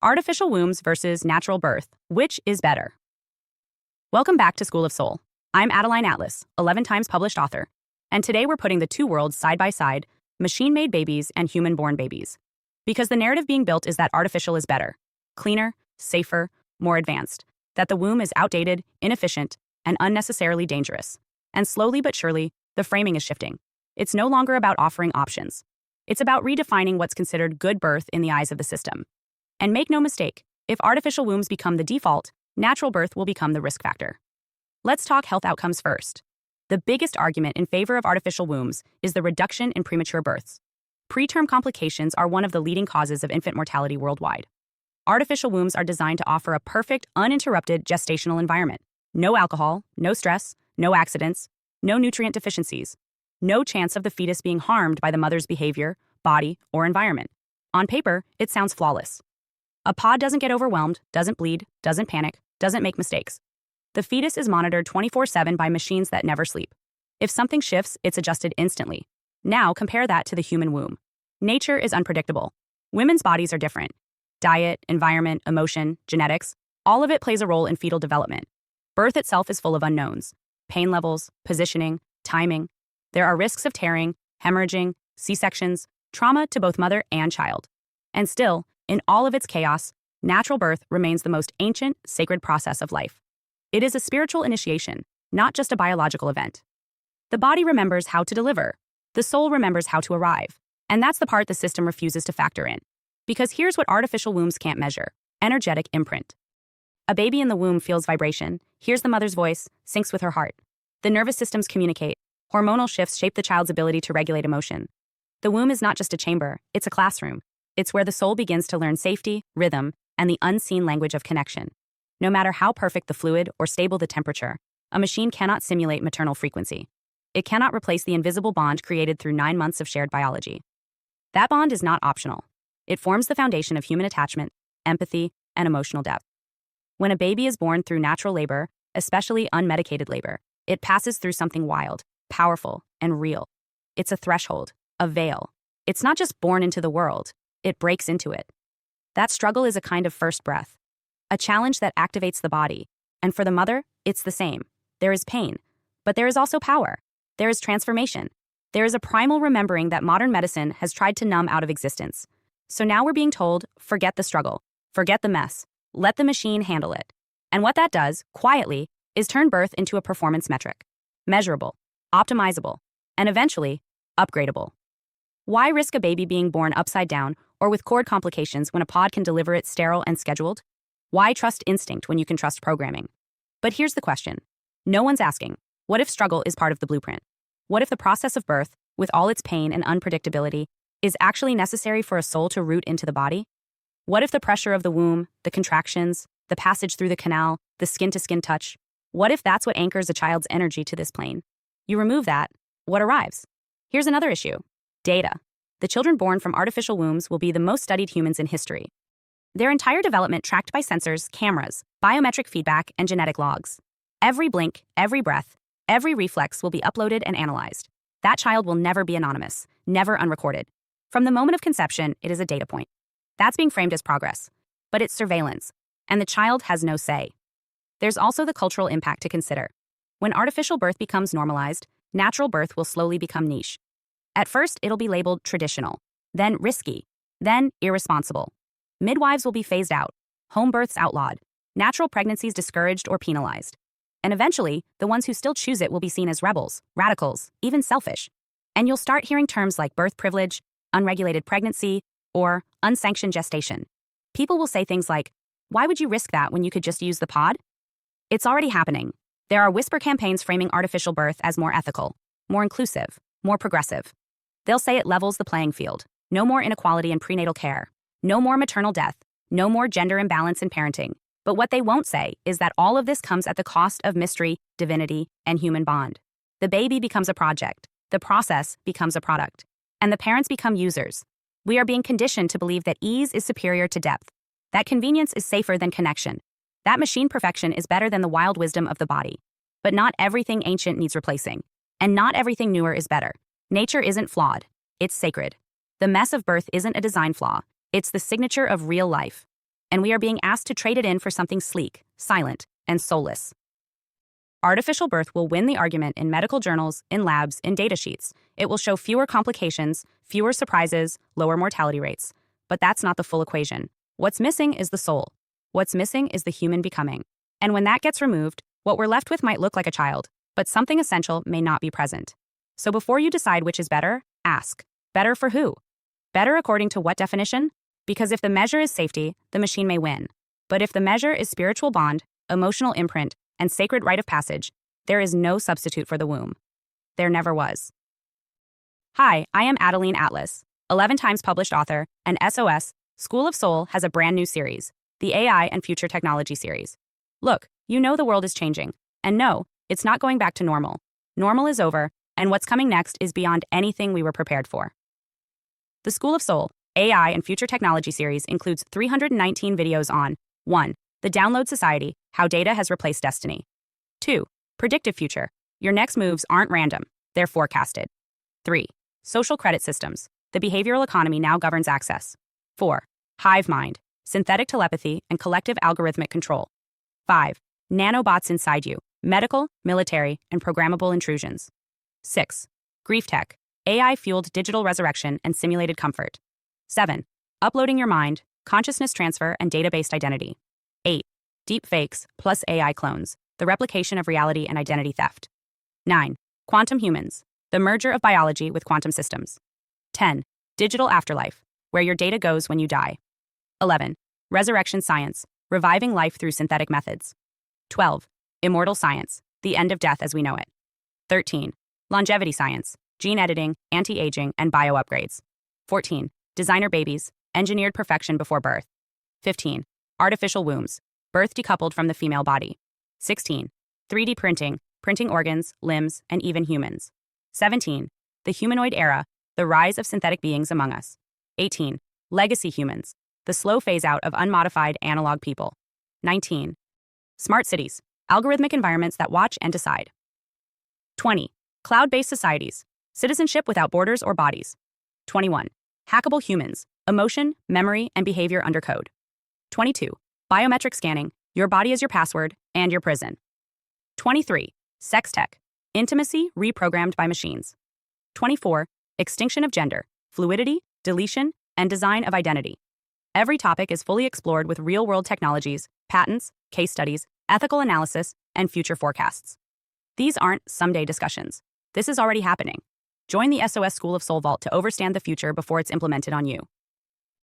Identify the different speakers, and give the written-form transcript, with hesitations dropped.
Speaker 1: Artificial wombs versus natural birth. Which is better? Welcome back to School of Soul. I'm Adeline Atlas, 11 times published author. And today we're putting the two worlds side by side, machine-made babies and human-born babies. Because the narrative being built is that artificial is better, cleaner, safer, more advanced, that the womb is outdated, inefficient, and unnecessarily dangerous. And slowly but surely, the framing is shifting. It's no longer about offering options. It's about redefining what's considered good birth in the eyes of the system. And make no mistake, if artificial wombs become the default, natural birth will become the risk factor. Let's talk health outcomes first. The biggest argument in favor of artificial wombs is the reduction in premature births. Preterm complications are one of the leading causes of infant mortality worldwide. Artificial wombs are designed to offer a perfect, uninterrupted gestational environment. No alcohol, no stress, no accidents, no nutrient deficiencies, no chance of the fetus being harmed by the mother's behavior, body, or environment. On paper, it sounds flawless. A pod doesn't get overwhelmed, doesn't bleed, doesn't panic, doesn't make mistakes. The fetus is monitored 24/7 by machines that never sleep. If something shifts, it's adjusted instantly. Now compare that to the human womb. Nature is unpredictable. Women's bodies are different. Diet, environment, emotion, genetics, all of it plays a role in fetal development. Birth itself is full of unknowns. Pain levels, positioning, timing. There are risks of tearing, hemorrhaging, C-sections, trauma to both mother and child. And still, in all of its chaos, natural birth remains the most ancient, sacred process of life. It is a spiritual initiation, not just a biological event. The body remembers how to deliver. The soul remembers how to arrive. And that's the part the system refuses to factor in. Because here's what artificial wombs can't measure: energetic imprint. A baby in the womb feels vibration, hears the mother's voice, syncs with her heart. The nervous systems communicate. Hormonal shifts shape the child's ability to regulate emotion. The womb is not just a chamber, it's a classroom. It's where the soul begins to learn safety, rhythm, and the unseen language of connection. No matter how perfect the fluid or stable the temperature, a machine cannot simulate maternal frequency. It cannot replace the invisible bond created through 9 months of shared biology. That bond is not optional. It forms the foundation of human attachment, empathy, and emotional depth. When a baby is born through natural labor, especially unmedicated labor, it passes through something wild, powerful, and real. It's a threshold, a veil. It's not just born into the world, it breaks into it. That struggle is a kind of first breath, a challenge that activates the body. And for the mother, it's the same. There is pain, but there is also power. There is transformation. There is a primal remembering that modern medicine has tried to numb out of existence. So now we're being told, forget the struggle, forget the mess, let the machine handle it. And what that does, quietly, is turn birth into a performance metric. Measurable, optimizable, and eventually, upgradable. Why risk a baby being born upside down or with cord complications when a pod can deliver it sterile and scheduled? Why trust instinct when you can trust programming? But here's the question. No one's asking, what if struggle is part of the blueprint? What if the process of birth, with all its pain and unpredictability, is actually necessary for a soul to root into the body? What if the pressure of the womb, the contractions, the passage through the canal, the skin-to-skin touch, what if that's what anchors a child's energy to this plane? You remove that, what arrives? Here's another issue. Data. The children born from artificial wombs will be the most studied humans in history. Their entire development tracked by sensors, cameras, biometric feedback, and genetic logs. Every blink, every breath, every reflex will be uploaded and analyzed. That child will never be anonymous, never unrecorded. From the moment of conception, it is a data point. That's being framed as progress, but it's surveillance, and the child has no say. There's also the cultural impact to consider. When artificial birth becomes normalized, natural birth will slowly become niche. At first, it'll be labeled traditional, then risky, then irresponsible. Midwives will be phased out, home births outlawed, natural pregnancies discouraged or penalized. And eventually, the ones who still choose it will be seen as rebels, radicals, even selfish. And you'll start hearing terms like birth privilege, unregulated pregnancy, or unsanctioned gestation. People will say things like, why would you risk that when you could just use the pod? It's already happening. There are whisper campaigns framing artificial birth as more ethical, more inclusive, more progressive. They'll say it levels the playing field. No more inequality in prenatal care. No more maternal death. No more gender imbalance in parenting. But what they won't say is that all of this comes at the cost of mystery, divinity, and human bond. The baby becomes a project. The process becomes a product. And the parents become users. We are being conditioned to believe that ease is superior to depth. That convenience is safer than connection. That machine perfection is better than the wild wisdom of the body. But not everything ancient needs replacing. And not everything newer is better. Nature isn't flawed. It's sacred. The mess of birth isn't a design flaw. It's the signature of real life. and we are being asked to trade it in for something sleek, silent, and soulless. Artificial birth will win the argument in medical journals, in labs, in datasheets. It will show fewer complications, fewer surprises, lower mortality rates. But that's not the full equation. What's missing is the soul. What's missing is the human becoming. And when that gets removed, what we're left with might look like a child, but something essential may not be present. So before you decide which is better, ask, better for who? Better according to what definition? Because if the measure is safety, the machine may win. But if the measure is spiritual bond, emotional imprint, and sacred rite of passage, there is no substitute for the womb. There never was. Hi, I am Adeline Atlas, 11 times published author, and SOS, School of Soul has a brand new series, the AI and Future Technology series. Look, you know the world is changing, and no, it's not going back to normal. Normal is over, and what's coming next is beyond anything we were prepared for. The School of Soul, AI and Future Technology series includes 319 videos on 1. The Download Society, How Data Has Replaced Destiny. 2. Predictive Future, Your next moves aren't random, they're forecasted. 3. Social Credit Systems, The Behavioral Economy Now Governs Access. 4. Hive Mind, Synthetic Telepathy and Collective Algorithmic Control. 5. Nanobots Inside You, Medical, Military, and Programmable Intrusions. 6. Grief Tech, AI-Fueled Digital Resurrection and Simulated Comfort. 7. Uploading Your Mind, Consciousness Transfer and Data-Based Identity. 8. Deep Fakes plus AI Clones, The Replication of Reality and Identity Theft. 9. Quantum Humans, The Merger of Biology with Quantum Systems. 10. Digital Afterlife, Where Your Data Goes When You Die. 11. Resurrection Science, Reviving Life Through Synthetic Methods. 12. Immortal Science, The End of Death as We Know It. 13. Longevity Science, Gene Editing, Anti-Aging, and Bio-Upgrades. 14. Designer Babies, Engineered Perfection Before Birth. 15. Artificial Wombs, Birth Decoupled from the Female Body. 16. 3D Printing, Printing Organs, Limbs, and even humans. 17. The Humanoid Era, The Rise of Synthetic Beings Among Us. 18. Legacy Humans, The Slow Phase-Out of Unmodified Analog People. 19. Smart Cities, Algorithmic Environments That Watch and Decide. 20. Cloud-Based Societies, Citizenship Without Borders or Bodies. 21. Hackable Humans, Emotion, Memory, and Behavior Under Code. 22. Biometric Scanning, Your Body is Your Password and Your Prison. 23. Sex Tech, Intimacy Reprogrammed by Machines. 24. Extinction of Gender, Fluidity, Deletion, and Design of Identity. Every topic is fully explored with real-world technologies, patents, case studies, ethical analysis, and future forecasts. These aren't someday discussions. This is already happening. Join the SOS School of Soul Vault to overstand the future before it's implemented on you.